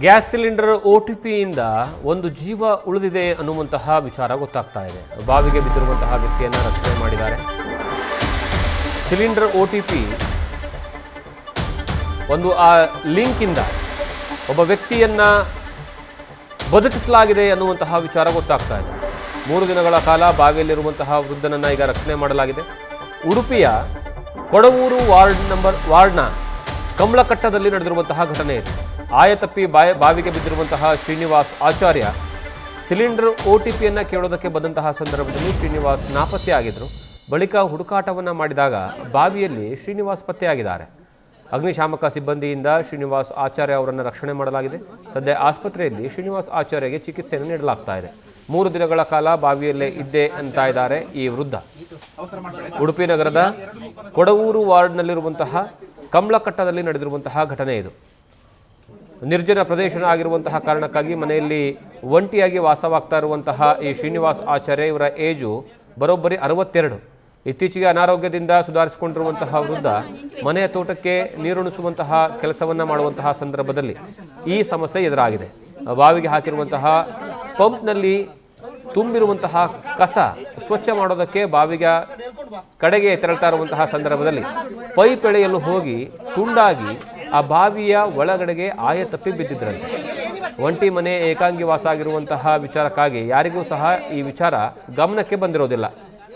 Gas cylinder OTPಯಿಂದ ಒಂದು ಜೀವ ಉಳಿದಿದೆ ಅನ್ನುವಂತಹ ವಿಚಾರ ಗೊತ್ತಾಗ್ತಾ ಇದೆ. ಬಾವಿಗೆ ಬಿದ್ದಿರುವಂತಹ ವ್ಯಕ್ತಿಯನ್ನು ರಕ್ಷಣೆ ಮಾಡಿದ್ದಾರೆ. ಸಿಲಿಂಡರ್ OTP ಒಂದು ಆ ಲಿಂಕಿಂದ ಒಬ್ಬ ವ್ಯಕ್ತಿಯನ್ನ ಬದುಕಿಸಲಾಗಿದೆ ಅನ್ನುವಂತಹ ವಿಚಾರ ಗೊತ್ತಾಗ್ತಾ ಇದೆ. 3 ದಿನಗಳ ಕಾಲ ಬಾವಿಯಲ್ಲಿರುವಂತಹ ವೃದ್ಧನನ್ನು ಈಗ ರಕ್ಷಣೆ ಮಾಡಲಾಗಿದೆ. ಉಡುಪಿಯ ಕೊಡವೂರು ವಾರ್ಡ್ನ ಕಮಲಕಟ್ಟದಲ್ಲಿ ನಡೆದಿರುವಂತಹ ಘಟನೆ ಇದೆ. ಆಯತಪ್ಪಿ ಬಾವಿಗೆ ಬಿದ್ದಿರುವಂತಹ ಶ್ರೀನಿವಾಸ್ ಆಚಾರ್ಯ ಸಿಲಿಂಡರ್ OTPಯನ್ನು ಕೇಳೋದಕ್ಕೆ ಬಂದಂತಹ ಸಂದರ್ಭದಲ್ಲಿ ಶ್ರೀನಿವಾಸ್ ನಾಪತ್ತೆಯಾಗಿದ್ದರು. ಬಳಿಕ ಹುಡುಕಾಟವನ್ನು ಮಾಡಿದಾಗ ಬಾವಿಯಲ್ಲಿ ಶ್ರೀನಿವಾಸ್ ಪತ್ತೆಯಾಗಿದ್ದಾರೆ. ಅಗ್ನಿಶಾಮಕ ಸಿಬ್ಬಂದಿಯಿಂದ ಶ್ರೀನಿವಾಸ್ ಆಚಾರ್ಯ ಅವರನ್ನು ರಕ್ಷಣೆ ಮಾಡಲಾಗಿದೆ. ಸದ್ಯ ಆಸ್ಪತ್ರೆಯಲ್ಲಿ ಶ್ರೀನಿವಾಸ್ ಆಚಾರ್ಯಗೆ ಚಿಕಿತ್ಸೆಯನ್ನು ನೀಡಲಾಗ್ತಾ ಇದೆ. 3 ದಿನಗಳ ಕಾಲ ಬಾವಿಯಲ್ಲೇ ಇದ್ದೆ ಅಂತ ಇದ್ದಾರೆ ಈ ವೃದ್ಧ. ಉಡುಪಿ ನಗರದ ಕೊಡವೂರು ವಾರ್ಡ್ನಲ್ಲಿರುವಂತಹ ಕಮಲಕಟ್ಟದಲ್ಲಿ ನಡೆದಿರುವಂತಹ ಘಟನೆ ಇದು. ನಿರ್ಜನ ಪ್ರದೇಶ ಆಗಿರುವಂತಹ ಕಾರಣಕ್ಕಾಗಿ ಮನೆಯಲ್ಲಿ ಒಂಟಿಯಾಗಿ ವಾಸವಾಗ್ತಾ ಇರುವಂತಹ ಈ ಶ್ರೀನಿವಾಸ್ ಆಚಾರ್ಯ ಇವರ ಏಜು ಬರೋಬ್ಬರಿ 62. ಇತ್ತೀಚೆಗೆ ಅನಾರೋಗ್ಯದಿಂದ ಸುಧಾರಿಸಿಕೊಂಡಿರುವಂತಹ ವೃದ್ಧ ಮನೆಯ ತೋಟಕ್ಕೆ ನೀರುಣಿಸುವಂತಹ ಕೆಲಸವನ್ನು ಮಾಡುವಂತಹ ಸಂದರ್ಭದಲ್ಲಿ ಈ ಸಮಸ್ಯೆ ಎದುರಾಗಿದೆ. ಬಾವಿಗೆ ಹಾಕಿರುವಂತಹ ಪಂಪ್ನಲ್ಲಿ ತುಂಬಿರುವಂತಹ ಕಸ ಸ್ವಚ್ಛ ಮಾಡೋದಕ್ಕೆ ಬಾವಿಗೆ ಕಡೆಗೆ ತೆರಳ್ತಾ ಇರುವಂತಹ ಸಂದರ್ಭದಲ್ಲಿ ಪೈಪ್ ಎಳೆಯಲು ಹೋಗಿ ತುಂಡಾಗಿ ಆ ಬಾವಿಯ ಒಳಗಡೆಗೆ ಆಯತಪ್ಪಿ ಬಿದ್ದಿದ್ರಂತೆ. ಒಂಟಿ ಮನೆ ಏಕಾಂಗಿ ವಾಸ ಆಗಿರುವಂತಹ ವಿಚಾರಕ್ಕಾಗಿ ಯಾರಿಗೂ ಸಹ ಈ ವಿಚಾರ ಗಮನಕ್ಕೆ ಬಂದಿರೋದಿಲ್ಲ.